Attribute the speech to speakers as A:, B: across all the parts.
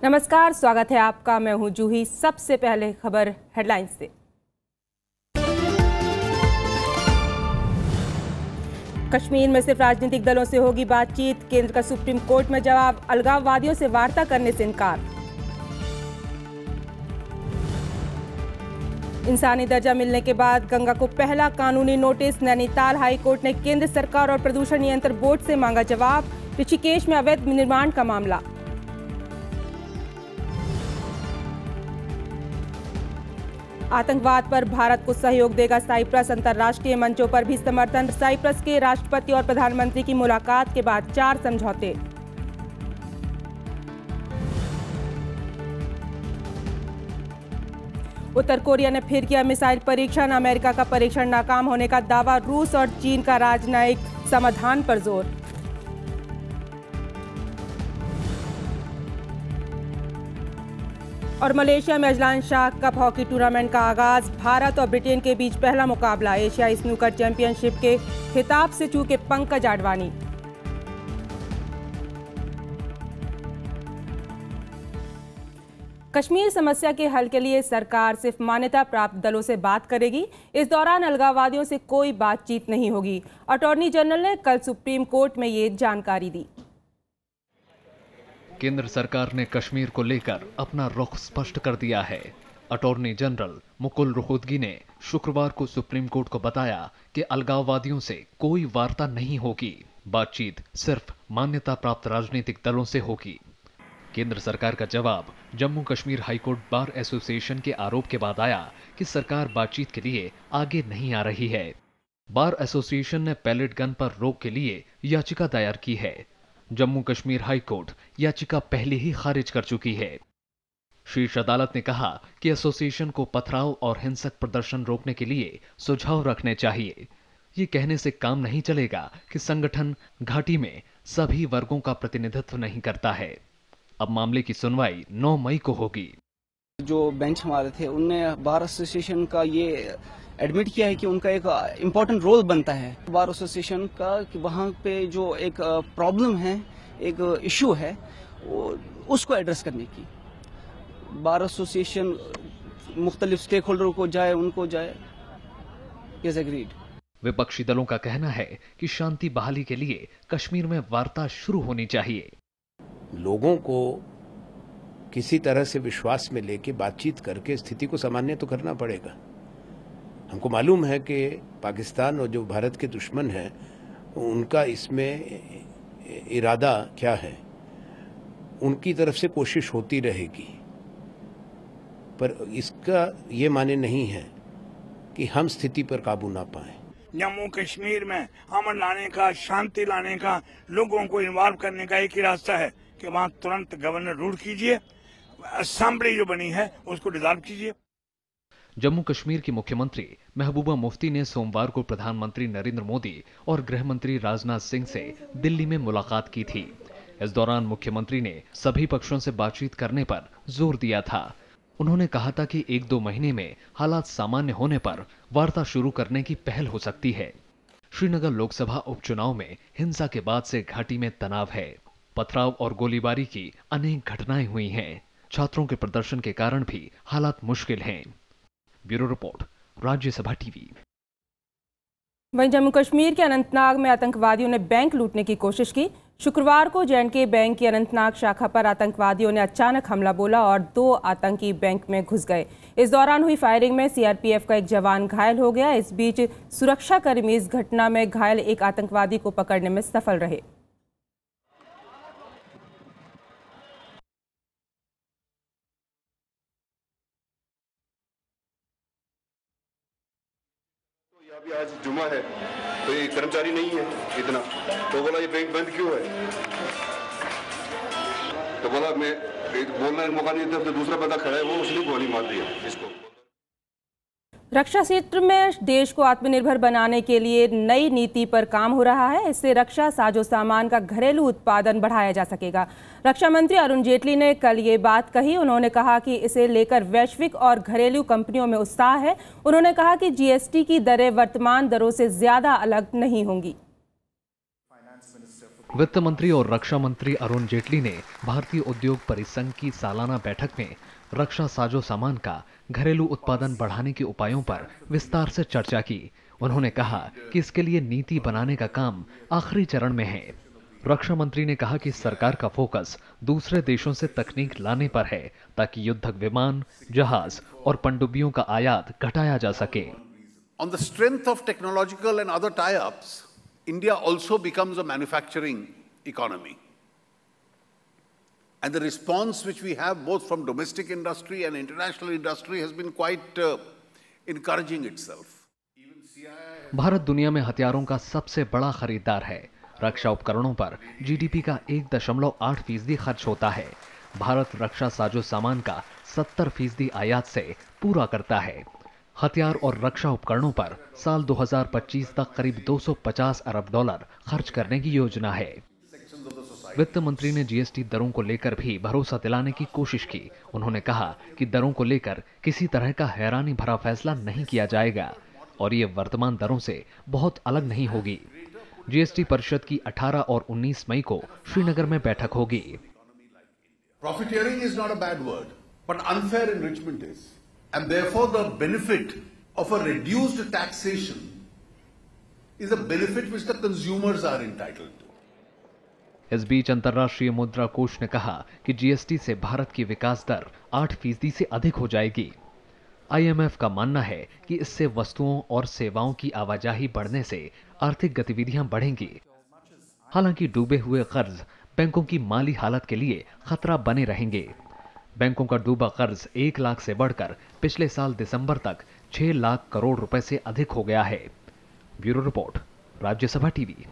A: नमस्कार, स्वागत है आपका। मैं हूं जूही। सबसे पहले खबर हेडलाइंस से। कश्मीर में सिर्फ राजनीतिक दलों से होगी बातचीत, केंद्र का सुप्रीम कोर्ट में जवाब। अलगाववादियों से वार्ता करने से इनकार। इंसानी दर्जा मिलने के बाद गंगा को पहला कानूनी नोटिस। नैनीताल हाई कोर्ट ने केंद्र सरकार और प्रदूषण नियंत्रण बोर्ड से मांगा जवाब। ऋषिकेश में अवैध निर्माण का मामला। आतंकवाद पर भारत को सहयोग देगा साइप्रस। अंतर्राष्ट्रीय मंचों पर भी समर्थन। साइप्रस के राष्ट्रपति और प्रधानमंत्री की मुलाकात के बाद 4 समझौते। उत्तर कोरिया ने फिर किया मिसाइल परीक्षण। अमेरिका का परीक्षण नाकाम होने का दावा। रूस और चीन का राजनयिक समाधान पर जोर। और मलेशिया में Azlan Shah cup hockey tournament का आगाज। भारत और ब्रिटेन के बीच पहला मुकाबला। एशियाई स्नूकर चैंपियनशिप के खिताब से चूके पंकज आडवाणी। कश्मीर समस्या के हल के लिए सरकार सिर्फ मान्यता प्राप्त दलों से बात करेगी। इस दौरान अलगाववादियों से कोई बातचीत नहीं होगी। अटॉर्नी जनरल ने कल सुप्रीम कोर्ट में ये जानकारी दी।
B: केंद्र सरकार ने कश्मीर को लेकर अपना रुख स्पष्ट कर दिया है। अटॉर्नी जनरल मुकुल रोहतगी ने शुक्रवार को सुप्रीम कोर्ट को बताया कि अलगाववादियों से कोई वार्ता नहीं होगी। बातचीत सिर्फ मान्यता प्राप्त राजनीतिक दलों से होगी। केंद्र सरकार का जवाब Jammu Kashmir high court bar association के आरोप के बाद आया कि सरकार बातचीत के लिए आगे नहीं आ रही है। बार एसोसिएशन ने पैलेट गन पर रोक के लिए याचिका दायर की है। जम्मू कश्मीर हाईकोर्ट याचिका पहले ही खारिज कर चुकी है। शीर्ष अदालत ने कहा कि एसोसिएशन को पथराव और हिंसक प्रदर्शन रोकने के लिए सुझाव रखने चाहिए। ये कहने से काम नहीं चलेगा कि संगठन घाटी में सभी वर्गों का प्रतिनिधित्व नहीं करता है। अब मामले की सुनवाई 9 मई को होगी।
C: जो बेंच हमारे थे उनने बार एसोसिएशन का ये एडमिट किया है कि उनका एक इम्पोर्टेंट रोल बनता है बार एसोसिएशन का, कि वहाँ पे जो एक प्रॉब्लम है, एक इशू है, उसको एड्रेस करने की। बार एसोसिएशन मुख्तलिफ स्टेक होल्डर को जाए, उनको जाए। Is agreed.
B: विपक्षी दलों का कहना है कि शांति बहाली के लिए कश्मीर में वार्ता शुरू होनी चाहिए।
D: लोगों को किसी तरह से विश्वास में लेके बातचीत करके स्थिति को सामान्य तो करना पड़ेगा। हमको मालूम है कि पाकिस्तान और जो भारत के दुश्मन हैं उनका इसमें इरादा क्या है। उनकी तरफ से कोशिश होती रहेगी, पर इसका ये माने नहीं है कि हम स्थिति पर काबू ना पाएं।
E: जम्मू कश्मीर में अमन लाने का, शांति लाने का, लोगों को इन्वॉल्व करने का एक ही रास्ता है कि वहाँ तुरंत गवर्नर रूल कीजिए, असेंबली जो बनी है उसको डिसॉल्व कीजिए।
B: जम्मू कश्मीर की मुख्यमंत्री महबूबा मुफ्ती ने सोमवार को प्रधानमंत्री नरेंद्र मोदी और गृह मंत्री राजनाथ सिंह से दिल्ली में मुलाकात की थी। इस दौरान मुख्यमंत्री ने सभी पक्षों से बातचीत करने पर जोर दिया था। उन्होंने कहा था कि 1-2 महीने में हालात सामान्य होने पर वार्ता शुरू करने की पहल हो सकती है। श्रीनगर लोकसभा उपचुनाव में हिंसा के बाद से घाटी में तनाव है। पथराव और गोलीबारी की अनेक घटनाएं हुई हैं। छात्रों के प्रदर्शन के कारण भी हालात मुश्किल हैं। Bureau report, Rajya Sabha TV.
A: वहीं जम्मू कश्मीर के अनंतनाग में आतंकवादियों ने बैंक लूटने की कोशिश की। शुक्रवार को J&K बैंक की अनंतनाग शाखा पर आतंकवादियों ने अचानक हमला बोला और 2 आतंकी बैंक में घुस गए। इस दौरान हुई फायरिंग में CRPF का एक जवान घायल हो गया। इस बीच सुरक्षाकर्मी इस घटना में घायल एक आतंकवादी को पकड़ने में सफल रहे।
F: अभी आज जुमा है तो ये कर्मचारी नहीं है इतना, तो बोला ये बैंक बंद क्यों है, तो बोला मैं बोलने का मौका नहीं था, तो दूसरा बंदा खड़ा है वो उसने गोली मार दिया इसको।
A: रक्षा क्षेत्र में देश को आत्मनिर्भर बनाने के लिए नई नीति पर काम हो रहा है। इससे रक्षा साजो सामान का घरेलू उत्पादन बढ़ाया जा सकेगा। रक्षा मंत्री अरुण जेटली ने कल ये बात कही। उन्होंने कहा कि इसे लेकर वैश्विक और घरेलू कंपनियों में उत्साह है। उन्होंने कहा कि GST की दरें वर्तमान दरों से ज्यादा अलग नहीं होंगी।
B: वित्त मंत्री और रक्षा मंत्री अरुण जेटली ने भारतीय उद्योग परिसंघ की सालाना बैठक में रक्षा साजो सामान का घरेलू उत्पादन बढ़ाने के उपायों पर विस्तार से चर्चा की। उन्होंने कहा कि इसके लिए नीति बनाने का काम आखिरी चरण में है। रक्षा मंत्री ने कहा कि सरकार का फोकस दूसरे देशों से तकनीक लाने पर है ताकि युद्धक विमान, जहाज और पनडुब्बियों का आयात घटाया जा सके।
G: On the strength of technological and other tie-ups, India also becomes a manufacturing economy. And the response which we have both from domestic industry and international industry has been quite encouraging itself.
B: Bharat दुनिया में हथियारों का सबसे बड़ा खरीदार है। रक्षा उपकरणों पर जीडीपी का 1.8% खर्च होता है। भारत रक्षा साजो सामान का 70% आयात से पूरा करता है। हथियार और रक्षा उपकरणों पर साल 2025 तक करीब $250 अरब खर्च करने की योजना है। वित्त मंत्री ने जीएसटी दरों को लेकर भी भरोसा दिलाने की कोशिश की। उन्होंने कहा कि दरों को लेकर किसी तरह का हैरानी भरा फैसला नहीं किया जाएगा और ये वर्तमान दरों से बहुत अलग नहीं होगी। जीएसटी परिषद की 18 और 19 मई को श्रीनगर में बैठक होगी।
G: Profiteering is not a bad word, but unfair enrichment is. And therefore the benefit of a reduced taxation is a benefit which the consumers are entitled to.
B: इस बीच अंतर्राष्ट्रीय मुद्रा कोष ने कहा कि जीएसटी से भारत की विकास दर 8% से अधिक हो जाएगी। आईएमएफ का मानना है कि इससे वस्तुओं और सेवाओं की आवाजाही बढ़ने से आर्थिक गतिविधियां बढ़ेंगी। हालांकि डूबे हुए कर्ज बैंकों की माली हालत के लिए खतरा बने रहेंगे। बैंकों का डूबा कर्ज 1 लाख से बढ़कर पिछले साल दिसंबर तक 6 लाख करोड़ रुपए से अधिक हो गया है। Bureau report, Rajya Sabha TV.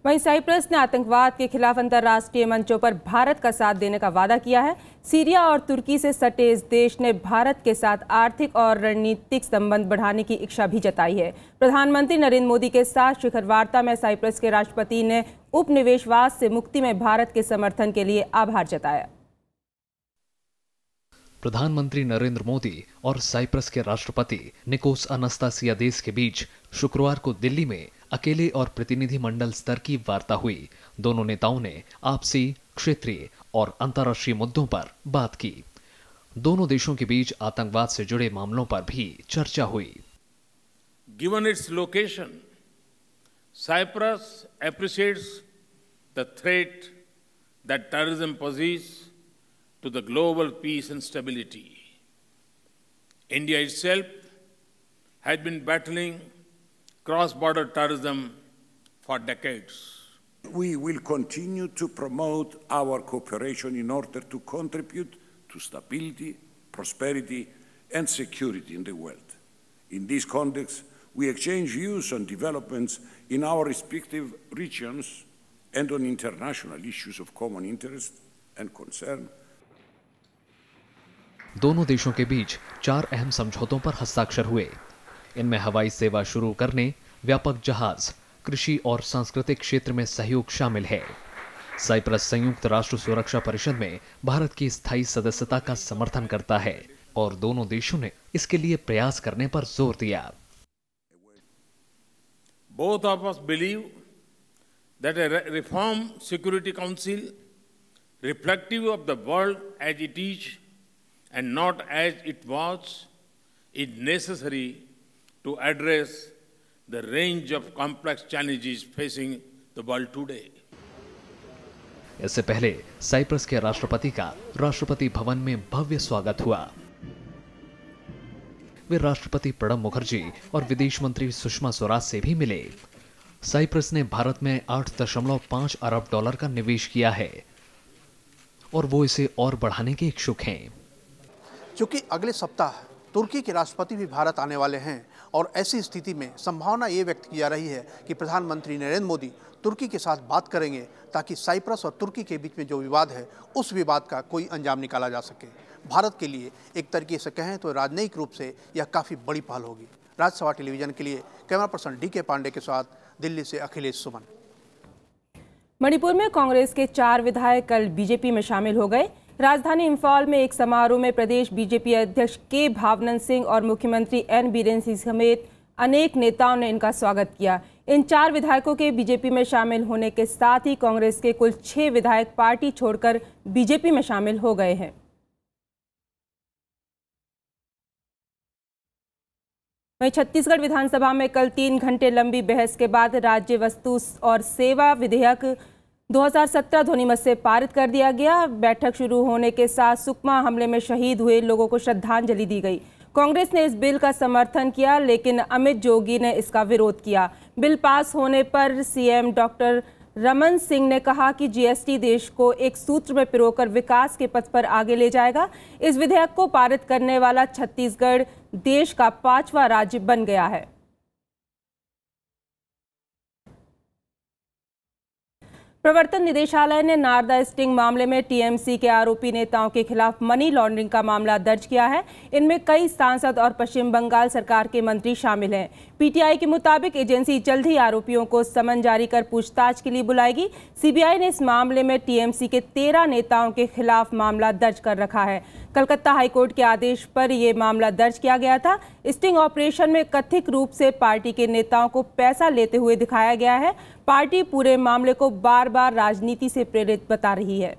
A: वहीं साइप्रस ने आतंकवाद के खिलाफ अंतर्राष्ट्रीय मंचों पर भारत का साथ देने का वादा किया है। सीरिया और तुर्की से सटे इस देश ने भारत के साथ आर्थिक और रणनीतिक संबंध बढ़ाने की इच्छा भी जताई है। प्रधानमंत्री नरेंद्र मोदी के साथ शिखर वार्ता में साइप्रस के राष्ट्रपति ने उपनिवेशवाद से मुक्ति में भारत के समर्थन के लिए आभार जताया।
B: प्रधानमंत्री नरेंद्र मोदी और साइप्रस के राष्ट्रपति निकोस अनास्तासियादेस के बीच शुक्रवार को दिल्ली में अकेले और प्रतिनिधिमंडल स्तर की वार्ता हुई। दोनों नेताओं ने आपसी, क्षेत्रीय और अंतर्राष्ट्रीय मुद्दों पर बात की। दोनों देशों के बीच आतंकवाद से जुड़े मामलों पर भी चर्चा हुई।
H: Given its location, Cyprus appreciates the threat that terrorism poses to the global peace and stability. India itself has been battling cross-border terrorism for decades.
I: We will continue to promote our cooperation in order to contribute to stability, prosperity, and security in the world. In this context, we exchange views on developments in our respective regions and on international issues of common interest and concern.
B: दोनों देशों के बीच 4 अहम समझौतों पर हस्ताक्षर हुए। इनमें हवाई सेवा शुरू करने, व्यापक जहाज, कृषि और सांस्कृतिक क्षेत्र में सहयोग शामिल है। साइप्रस संयुक्त राष्ट्र सुरक्षा परिषद में भारत की स्थायी सदस्यता का समर्थन करता है और दोनों देशों ने इसके लिए प्रयास करने पर जोर दिया।
H: Both of us believe that a reformed Security Council, reflective of the world as it is and not as it was, is necessary to address the range of complex challenges facing the world today.
B: इससे पहले Cyprus के राष्ट्रपति का राष्ट्रपति भवन में भव्य स्वागत हुआ। वे राष्ट्रपति प्रणब मुखर्जी और विदेश मंत्री सुषमा स्वराज से भी मिले। साइप्रस ने भारत में $8.5 अरब का निवेश किया है और वो इसे और बढ़ाने के इच्छुक हैं।
J: चूंकि अगले सप्ताह तुर्की के राष्ट्रपति भी भारत आने वाले हैं और ऐसी स्थिति में संभावना ये व्यक्त की जा रही है कि प्रधानमंत्री नरेंद्र मोदी तुर्की के साथ बात करेंगे ताकि साइप्रस और तुर्की के बीच में जो विवाद है उस विवाद का कोई अंजाम निकाला जा सके। भारत के लिए एक तरीके से कहें तो राजनयिक रूप से यह काफ़ी बड़ी पहल होगी। राज्यसभा टेलीविजन के लिए कैमरा पर्सन DK पांडे के साथ दिल्ली से अखिलेश सुमन।
A: मणिपुर में कांग्रेस के 4 विधायक कल बीजेपी में शामिल हो गए। राजधानी इंफॉल में एक समारोह में प्रदेश बीजेपी अध्यक्ष के भावनन सिंह और मुख्यमंत्री N बीरेन सिंह समेत अनेक नेताओं ने इनका स्वागत किया। इन 4 विधायकों के बीजेपी में शामिल होने के साथ ही कांग्रेस के कुल 6 विधायक पार्टी छोड़कर बीजेपी में शामिल हो गए हैं। वहीं छत्तीसगढ़ विधानसभा में कल 3 घंटे लंबी बहस के बाद राज्य वस्तु और सेवा विधेयक 2017 ध्वनिमत से पारित कर दिया गया। बैठक शुरू होने के साथ सुकमा हमले में शहीद हुए लोगों को श्रद्धांजलि दी गई। कांग्रेस ने इस बिल का समर्थन किया, लेकिन अमित जोगी ने इसका विरोध किया। बिल पास होने पर सीएम डॉक्टर रमन सिंह ने कहा कि जीएसटी देश को एक सूत्र में पिरोकर विकास के पथ पर आगे ले जाएगा। इस विधेयक को पारित करने वाला छत्तीसगढ़ देश का 5वां राज्य बन गया है। प्रवर्तन निदेशालय ने नारदा स्टिंग मामले में टीएमसी के आरोपी नेताओं के खिलाफ मनी लॉन्ड्रिंग का मामला दर्ज किया है। इनमें कई सांसद और पश्चिम बंगाल सरकार के मंत्री शामिल हैं। पीटीआई के मुताबिक एजेंसी जल्द ही आरोपियों को समन जारी कर पूछताछ के लिए बुलाएगी। सीबीआई ने इस मामले में टीएमसी के 13 नेताओं के खिलाफ मामला दर्ज कर रखा है। कलकत्ता हाईकोर्ट के आदेश पर यह मामला दर्ज किया गया था। स्टिंग ऑपरेशन में कथित रूप से पार्टी के नेताओं को पैसा लेते हुए दिखाया गया है। पार्टी पूरे मामले को बार बार राजनीति से प्रेरित बता रही है।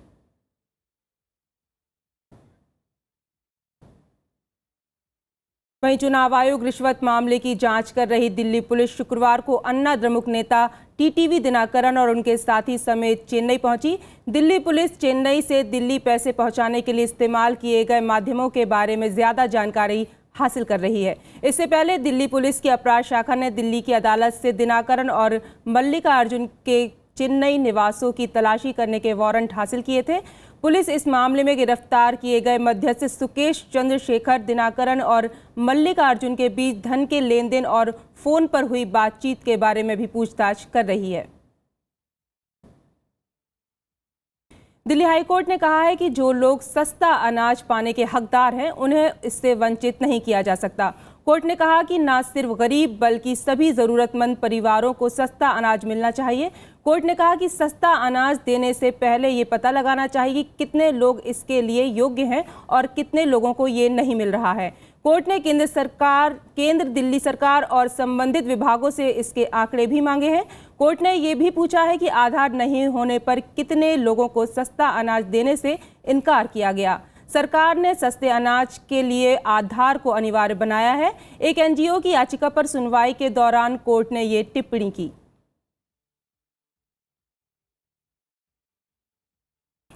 A: वहीं चुनाव आयोग रिश्वत मामले की जांच कर रही दिल्ली पुलिस शुक्रवार को अन्ना द्रमुक नेता टीटीवी दिनकरन और उनके साथी समेत चेन्नई पहुंची। दिल्ली पुलिस चेन्नई से दिल्ली पैसे पहुंचाने के लिए इस्तेमाल किए गए माध्यमों के बारे में ज्यादा जानकारी हासिल कर रही है। इससे पहले दिल्ली पुलिस की अपराध शाखा ने दिल्ली की अदालत से दिनकरन और मल्लिकार्जुन के चेन्नई निवासों की तलाशी करने के वारंट हासिल किए थे। पुलिस इस मामले में गिरफ्तार किए गए मध्यस्थ सुकेश चंद्रशेखर, दिनकरन और मल्लिकार्जुन के बीच धन के लेन देन और फोन पर हुई बातचीत के बारे में भी पूछताछ कर रही है। दिल्ली हाईकोर्ट ने कहा है कि जो लोग सस्ता अनाज पाने के हकदार हैं, उन्हें इससे वंचित नहीं किया जा सकता। कोर्ट ने कहा कि न सिर्फ गरीब बल्कि सभी जरूरतमंद परिवारों को सस्ता अनाज मिलना चाहिए। कोर्ट ने कहा कि सस्ता अनाज देने से पहले ये पता लगाना चाहिए कि कितने लोग इसके लिए योग्य हैं और कितने लोगों को ये नहीं मिल रहा है। कोर्ट ने केंद्र, दिल्ली सरकार और संबंधित विभागों से इसके आंकड़े भी मांगे हैं। कोर्ट ने ये भी पूछा है कि आधार नहीं होने पर कितने लोगों को सस्ता अनाज देने से इनकार किया गया। सरकार ने सस्ते अनाज के लिए आधार को अनिवार्य बनाया है। एक एनजीओ की याचिका पर सुनवाई के दौरान कोर्ट ने ये टिप्पणी की।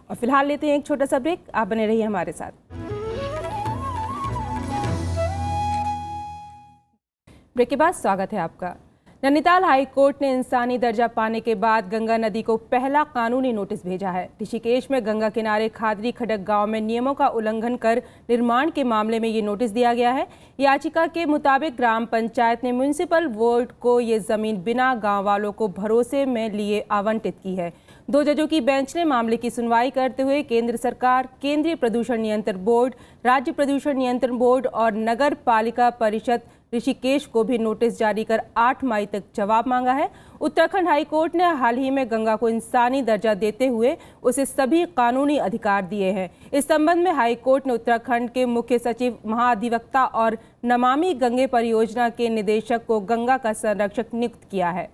A: और फिलहाल लेते हैं एक छोटा सा ब्रेक। आप बने रहिए हमारे साथ। ब्रेक के बाद स्वागत है आपका। नैनीताल हाई कोर्ट ने इंसानी दर्जा पाने के बाद गंगा नदी को पहला कानूनी नोटिस भेजा है। ऋषिकेश में गंगा किनारे खादरी खडक गांव में नियमों का उल्लंघन कर निर्माण के मामले में ये नोटिस दिया गया है। याचिका के मुताबिक ग्राम पंचायत ने म्युनिसिपल बोर्ड को ये जमीन बिना गांव वालों को भरोसे में लिए आवंटित की है। 2 जजों की बेंच ने मामले की सुनवाई करते हुए केंद्र सरकार, केंद्रीय प्रदूषण नियंत्रण बोर्ड, राज्य प्रदूषण नियंत्रण बोर्ड और नगर पालिका परिषद ऋषिकेश को भी नोटिस जारी कर 8 मई तक जवाब मांगा है। उत्तराखंड हाई कोर्ट ने हाल ही में गंगा को इंसानी दर्जा देते हुए उसे सभी कानूनी अधिकार दिए हैं। इस संबंध में हाई कोर्ट ने उत्तराखंड के मुख्य सचिव, महाधिवक्ता और नमामि गंगे परियोजना के निदेशक को गंगा का संरक्षक नियुक्त किया है।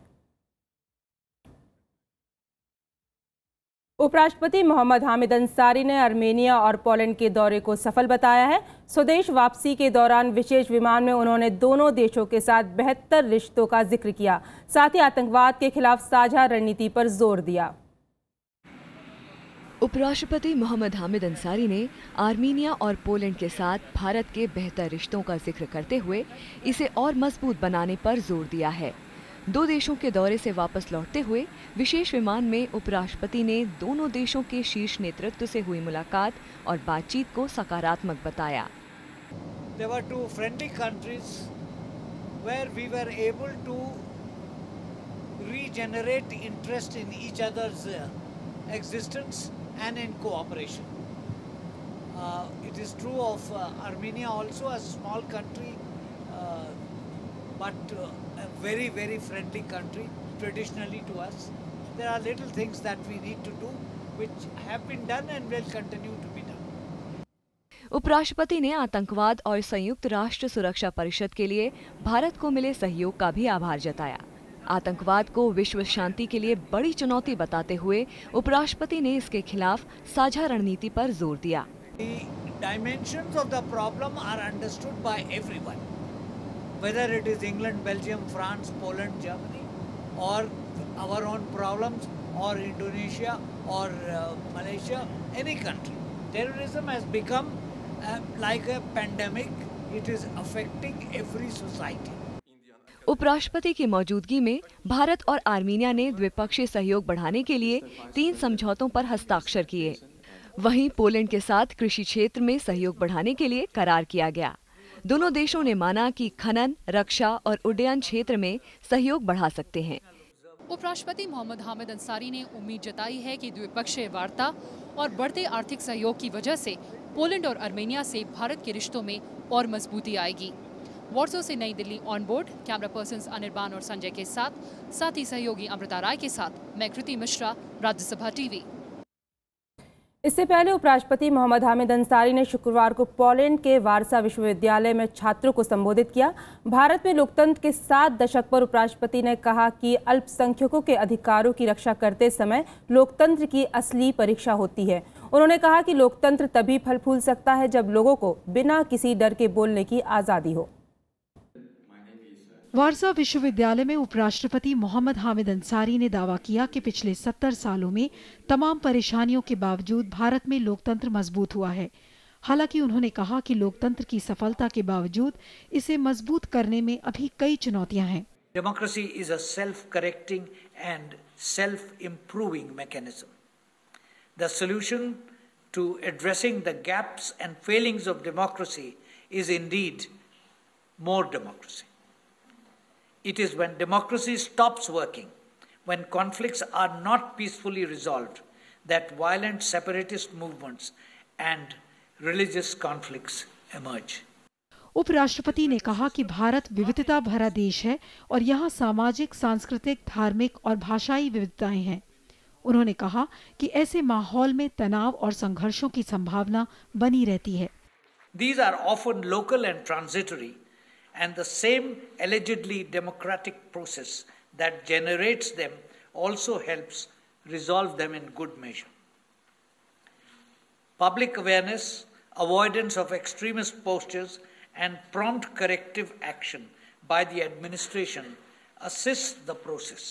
A: उपराष्ट्रपति मोहम्मद हामिद अंसारी ने आर्मेनिया और पोलैंड के दौरे को सफल बताया है। स्वदेश वापसी के दौरान विशेष विमान में उन्होंने दोनों देशों के साथ बेहतर रिश्तों का जिक्र किया। साथ ही आतंकवाद के खिलाफ साझा रणनीति पर जोर दिया।
K: उपराष्ट्रपति मोहम्मद हामिद अंसारी ने आर्मेनिया और पोलैंड के साथ भारत के बेहतर रिश्तों का जिक्र करते हुए इसे और मजबूत बनाने पर जोर दिया है। 2 देशों के दौरे से वापस लौटते हुए विशेष विमान में उपराष्ट्रपति ने दोनों देशों के शीर्ष नेतृत्व से हुई मुलाकात और बातचीत को सकारात्मक बताया।
L: There were 2 friendly countries where we were able to regenerate interest in each other's existence and in cooperation. It is true of Armenia also, a small country, but a very, very friendly country traditionally to us. There are little things that we need to do which have been done and will continue to be done.
K: उपराष्ट्रपति ने आतंकवाद और संयुक्त राष्ट्र सुरक्षा परिषद के लिए भारत को मिले सहयोग का भी आभार जताया। आतंकवाद को विश्व शांति के लिए बड़ी चुनौती बताते हुए उपराष्ट्रपति ने इसके खिलाफ साझा रणनीति पर जोर दिया।
L: The dimensions of the problem are understood by everyone, whether it is England, Belgium, France, Poland, Germany, or our own problems, or Indonesia, or Malaysia, any country. Terrorism has become like a pandemic. It is affecting every society.
K: उपराष्ट्रपति की मौजूदगी में भारत और Armenia ने द्विपक्षीय सहयोग बढ़ाने के लिए 3 समझौतों पर हस्ताक्षर किए। वहीं पोलैंड के साथ कृषि क्षेत्र में सहयोग बढ़ाने के लिए करार किया गया। दोनों देशों ने माना कि खनन, रक्षा और उड्डयन क्षेत्र में सहयोग बढ़ा सकते हैं।
M: उपराष्ट्रपति मोहम्मद हामिद अंसारी ने उम्मीद जताई है कि द्विपक्षीय वार्ता और बढ़ते आर्थिक सहयोग की वजह से पोलैंड और आर्मेनिया से भारत के रिश्तों में और मजबूती आएगी। वॉर्सो से नई Delhi on board camera persons Anirban और संजय के साथ ही सहयोगी अमृता राय के साथ मैं कृति मिश्रा, राज्यसभा टीवी।
A: इससे पहले उपराष्ट्रपति मोहम्मद हामिद अंसारी ने शुक्रवार को पोलैंड के वारसा विश्वविद्यालय में छात्रों को संबोधित किया। भारत में लोकतंत्र के 7 दशक पर उपराष्ट्रपति ने कहा कि अल्पसंख्यकों के अधिकारों की रक्षा करते समय लोकतंत्र की असली परीक्षा होती है। उन्होंने कहा कि लोकतंत्र तभी फल फूल सकता है जब लोगों को बिना किसी डर के बोलने की आज़ादी हो।
N: वारसा विश्वविद्यालय में उपराष्ट्रपति मोहम्मद हामिद अंसारी ने दावा किया कि पिछले 70 सालों में तमाम परेशानियों के बावजूद भारत में लोकतंत्र मजबूत हुआ है। हालांकि उन्होंने कहा कि लोकतंत्र की सफलता के बावजूद इसे मजबूत करने में अभी कई चुनौतियां हैं।
L: Democracy is a self-correcting and self-improving mechanism. The solution to addressing the gaps and failings of democracy is indeed more democracy. It is when democracy stops working, when conflicts are not peacefully resolved, that violent separatist movements and religious conflicts emerge.
N: उपराष्ट्रपति ने कहा कि भारत विविधता भरा देश है और यहाँ सामाजिक, सांस्कृतिक, धार्मिक और भाषाई विविधताएं हैं। उन्होंने कहा कि ऐसे माहौल में तनाव और संघर्षों की संभावना बनी रहती है।
L: These are often local and transitory, and the same allegedly democratic process that generates them also helps resolve them in good measure. Public awareness, avoidance of extremist postures, and prompt corrective action by the administration assists the process.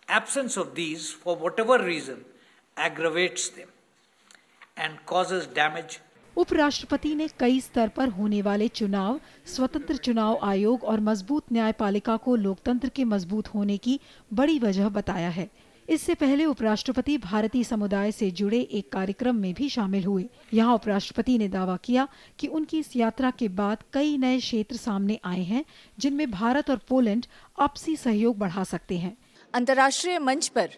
L: Absence of these, for whatever reason, aggravates them and causes damage.
N: उपराष्ट्रपति ने कई स्तर पर होने वाले चुनाव, स्वतंत्र चुनाव आयोग और मजबूत न्यायपालिका को लोकतंत्र के मजबूत होने की बड़ी वजह बताया है। इससे पहले उपराष्ट्रपति भारतीय समुदाय से जुड़े एक कार्यक्रम में भी शामिल हुए। यहाँ उपराष्ट्रपति ने दावा किया कि उनकी इस यात्रा के बाद कई नए क्षेत्र सामने आए हैं जिनमें भारत और पोलैंड आपसी सहयोग बढ़ा सकते हैं।
O: अंतर्राष्ट्रीय मंच पर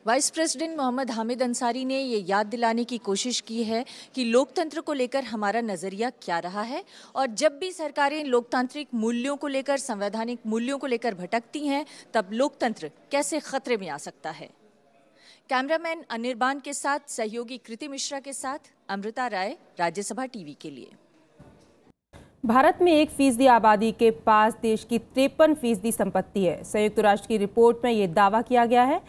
O: वाइस प्रेसिडेंट मोहम्मद हामिद अंसारी ने ये याद दिलाने की कोशिश की है कि लोकतंत्र को लेकर हमारा नज़रिया क्या रहा है और जब भी सरकारें लोकतांत्रिक मूल्यों को लेकर, संवैधानिक मूल्यों को लेकर भटकती हैं, तब लोकतंत्र कैसे खतरे में आ सकता है। कैमरामैन अनिर्बान के साथ सहयोगी कृति मिश्रा के साथ अमृता राय, राज्यसभा टीवी के लिए।
A: भारत में 1% आबादी के पास देश की 53% संपत्ति है। संयुक्त राष्ट्र की रिपोर्ट में ये दावा किया गया है।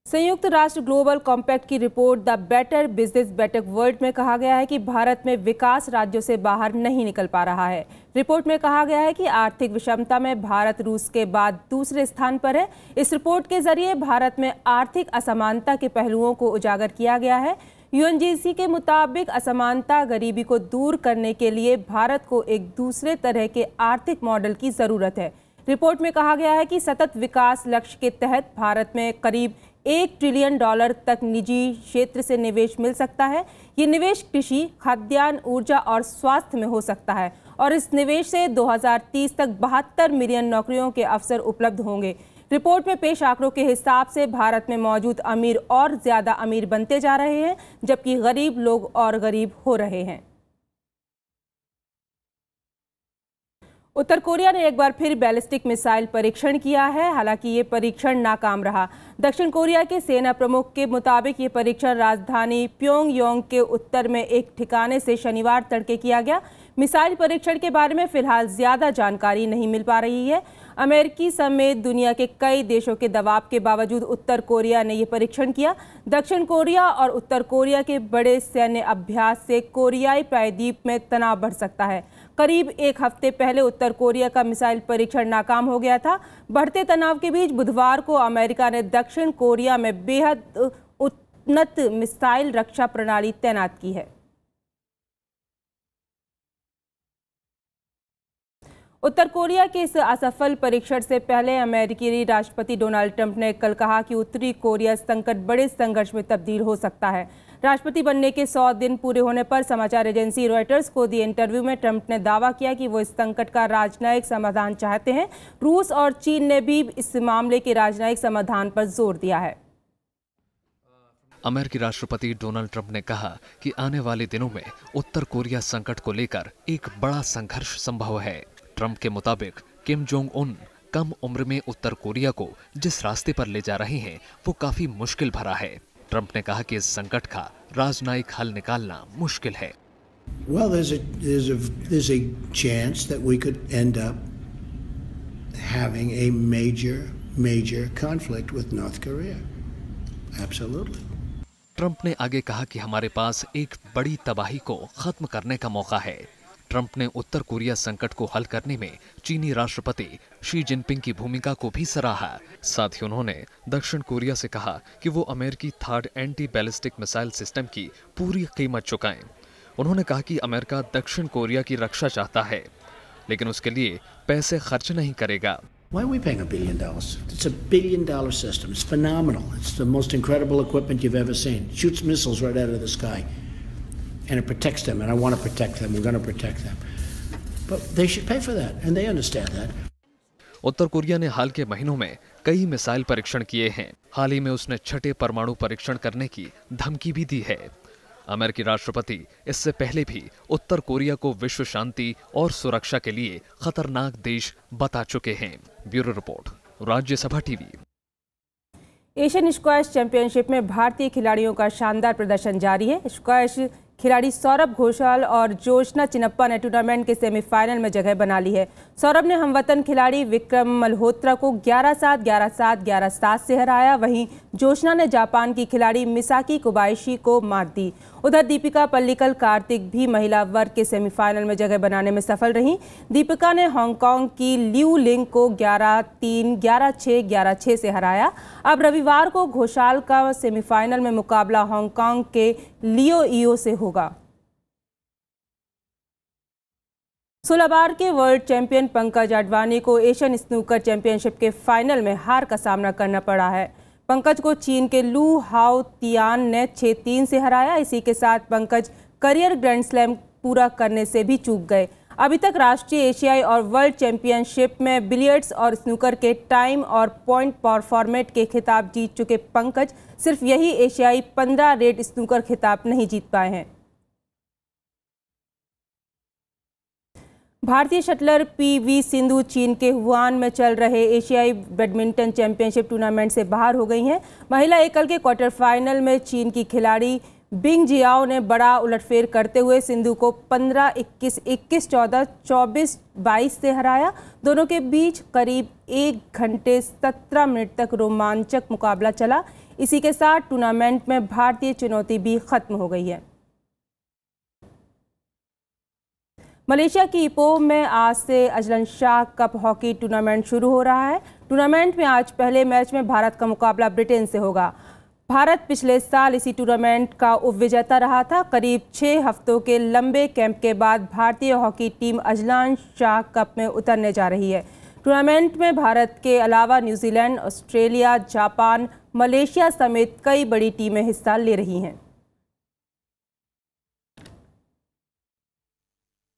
A: संयुक्त राष्ट्र ग्लोबल कॉम्पैक्ट की report the better business better world में कहा गया है कि भारत में विकास राज्यों से बाहर नहीं निकल पा रहा है। रिपोर्ट में कहा गया है कि आर्थिक विषमता में भारत रूस के बाद दूसरे स्थान पर है। इस रिपोर्ट के जरिए भारत में आर्थिक असमानता के पहलुओं को उजागर किया गया है। यूएनजीसी के मुताबिक असमानता गरीबी को दूर करने के लिए भारत को एक दूसरे तरह के आर्थिक मॉडल की जरूरत है। रिपोर्ट में कहा गया है कि सतत विकास लक्ष्य के तहत भारत में करीब $1 ट्रिलियन तक निजी क्षेत्र से निवेश मिल सकता है। ये निवेश कृषि, खाद्यान्न, ऊर्जा और स्वास्थ्य में हो सकता है और इस निवेश से 2030 तक 72 मिलियन नौकरियों के अवसर उपलब्ध होंगे। रिपोर्ट में पेश आंकड़ों के हिसाब से भारत में मौजूद अमीर और ज्यादा अमीर बनते जा रहे हैं, जबकि गरीब लोग और गरीब हो रहे हैं। उत्तर कोरिया ने एक बार फिर बैलिस्टिक मिसाइल परीक्षण किया है। हालांकि ये परीक्षण नाकाम रहा। दक्षिण कोरिया के सेना प्रमुख के मुताबिक ये परीक्षण राजधानी प्योंगयांग के उत्तर में एक ठिकाने से शनिवार तड़के किया गया। मिसाइल परीक्षण के बारे में फिलहाल ज्यादा जानकारी नहीं मिल पा रही है। अमेरिकी समेत दुनिया के कई देशों के दबाव के बावजूद उत्तर कोरिया ने यह परीक्षण किया। दक्षिण कोरिया और उत्तर कोरिया के बड़े सैन्य अभ्यास से कोरियाई प्रायद्वीप में तनाव बढ़ सकता है। करीब एक हफ्ते पहले उत्तर कोरिया का मिसाइल परीक्षण नाकाम हो गया था। बढ़ते तनाव के बीच बुधवार को अमेरिका ने दक्षिण कोरिया में बेहद उन्नत मिसाइल रक्षा प्रणाली तैनात की है। उत्तर कोरिया के इस असफल परीक्षण से पहले अमेरिकी राष्ट्रपति डोनाल्ड ट्रंप ने कल कहा कि उत्तरी कोरिया संकट बड़े संघर्ष में तब्दील हो सकता है। राष्ट्रपति बनने के 100 दिन पूरे होने पर समाचार एजेंसी रॉयटर्स को दिए इंटरव्यू में ट्रंप ने दावा किया कि वो इस संकट का राजनयिक समाधान चाहते हैं। रूस और चीन ने भी इस मामले के राजनयिक समाधान पर जोर दिया है।
B: अमेरिकी राष्ट्रपति डोनाल्ड ट्रंप ने कहा कि आने वाले दिनों में उत्तर कोरिया संकट को लेकर एक बड़ा संघर्ष संभव है। ट्रंप के मुताबिक किम जोंग उन कम उम्र में उत्तर कोरिया को जिस रास्ते पर ले जा रहे हैं वो काफी मुश्किल भरा है। ट्रंप ने कहा कि इस संकट का राजनयिक हल निकालना मुश्किल है।
P: Well, there's a chance that we could end up having a major conflict with North Korea. Absolutely.
B: Trump ने आगे कहा कि हमारे पास एक बड़ी तबाही को खत्म करने का मौका है। ट्रंप ने उत्तर कोरिया संकट को हल करने में चीनी राष्ट्रपति शी जिनपिंग की भूमिका को भी सराहा। साथ ही उन्होंने दक्षिण कोरिया से कहा कि वो अमेरिकी third anti ballistic missile system की पूरी कीमत चुकाएं। उन्होंने कहा कि अमेरिका दक्षिण कोरिया की रक्षा चाहता है, लेकिन उसके लिए पैसे खर्च नहीं करेगा।
P: Why are we paying $1 billion? It's $1 billion system. It's phenomenal. It's the most incredible equipment you've ever seen. It shoots missiles right out of the sky. And it protects them, and I want to protect them. We're going to protect them. But they should pay for that, and they understand that.
B: Uttar Korea ने हाल के महीनों में कई missile परीक्षण किए हैं। हाल ही में उसने 6ठे परमाणु परीक्षण करने की धमकी भी दी है। अमेरिकी राष्ट्रपति इससे पहले भी उत्तर कोरिया को विश्व शांति और सुरक्षा के लिए खतरनाक देश बता चुके हैं। Bureau report, Rajya Sabha TV.
A: Asian squash championship में भारतीय खिलाड़ियों का शानदार प्रदर्शन जारी है। स्क्वैश खिलाड़ी सौरभ घोषाल और जोशना चिनप्पा ने टूर्नामेंट के सेमीफाइनल में जगह बना ली है। सौरभ ने हमवतन खिलाड़ी विक्रम मल्होत्रा को 11-7, 11-7, 11-7 से हराया। वहीं जोशना ने जापान की खिलाड़ी मिसाकी कोबायाशी को मात दी। उधर दीपिका पल्लिकल कार्तिक भी महिला वर्ग के सेमीफाइनल में जगह बनाने में सफल रहीं। दीपिका ने हांगकांग की लियू लिंग को 11-3, 11-6, 11-6 से हराया। अब रविवार को घोषाल का सेमीफाइनल में मुकाबला हांगकांग के लियो इयो से होगा। 16 बार के वर्ल्ड चैंपियन पंकज आडवाणी को एशियन स्नूकर चैंपियनशिप के फाइनल में हार का सामना करना पड़ा है। पंकज को चीन के लू हाओ तियान ने 6-3 से हराया। इसी के साथ पंकज करियर ग्रैंड स्लैम पूरा करने से भी चूक गए। अभी तक राष्ट्रीय, एशियाई और वर्ल्ड चैंपियनशिप में बिलियर्ड्स और स्नूकर के टाइम और पॉइंट पर फॉर्मेट के खिताब जीत चुके पंकज सिर्फ यही एशियाई 15 रेड स्नूकर खिताब नहीं जीत पाए हैं। भारतीय शटलर पीवी सिंधु चीन के हुआन में चल रहे एशियाई बैडमिंटन चैंपियनशिप टूर्नामेंट से बाहर हो गई हैं। महिला एकल के क्वार्टर फाइनल में चीन की खिलाड़ी बिंग जियाओ ने बड़ा उलटफेर करते हुए सिंधु को 15-21, 21-14, 24-22 से हराया। दोनों के बीच करीब 1 घंटे 17 मिनट तक रोमांचक मुकाबला चला। इसी के साथ टूर्नामेंट में भारतीय चुनौती भी खत्म हो गई है। मलेशिया की इपोह में आज से Azlan Shah cup hockey tournament शुरू हो रहा है। टूर्नामेंट में आज पहले मैच में भारत का मुकाबला ब्रिटेन से होगा। भारत पिछले साल इसी टूर्नामेंट का उपविजेता रहा था। करीब 6 हफ्तों के लंबे कैंप के बाद भारतीय hockey team Azlan Shah cup में उतरने जा रही है। टूर्नामेंट में भारत के अलावा न्यूजीलैंड, ऑस्ट्रेलिया, जापान, मलेशिया समेत कई बड़ी टीमें हिस्सा ले रही हैं।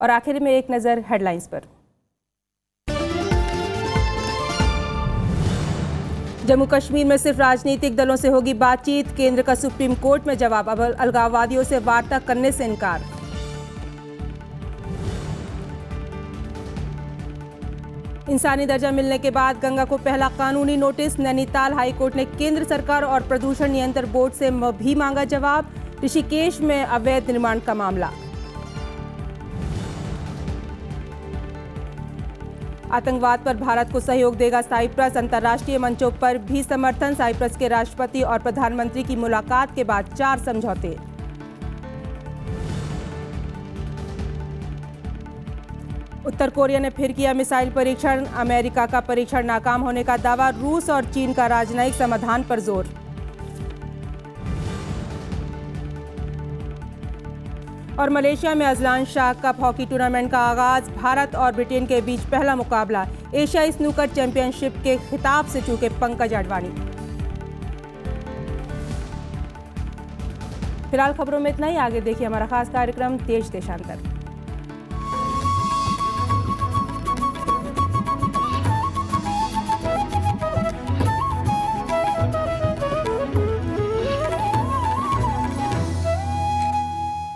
A: और आखिर में एक नज़र हेडलाइंस पर। जम्मू कश्मीर में सिर्फ राजनीतिक दलों से होगी बातचीत, केंद्र का सुप्रीम कोर्ट में जवाब। अब अलगाववादियों से वार्ता करने से इनकार। इंसानी दर्जा मिलने के बाद गंगा को पहला कानूनी नोटिस। नैनीताल हाईकोर्ट ने केंद्र सरकार और प्रदूषण नियंत्रण बोर्ड से भी मांगा जवाब। ऋषिकेश में अवैध निर्माण का मामला। आतंकवाद पर भारत को सहयोग देगा साइप्रस। अंतर्राष्ट्रीय मंचों पर भी समर्थन। साइप्रस के राष्ट्रपति और प्रधानमंत्री की मुलाकात के बाद 4 समझौते। उत्तर कोरिया ने फिर किया मिसाइल परीक्षण। अमेरिका का परीक्षण नाकाम होने का दावा। रूस और चीन का राजनयिक समाधान पर जोर। और मलेशिया में Azlan Shah cup hockey tournament का आगाज। भारत और ब्रिटेन के बीच पहला मुकाबला। एशियाई स्नूकर चैंपियनशिप के खिताब से चूके पंकज अडवाणी। फिलहाल खबरों में इतना ही। आगे देखिए हमारा खास कार्यक्रम देश देशांतर।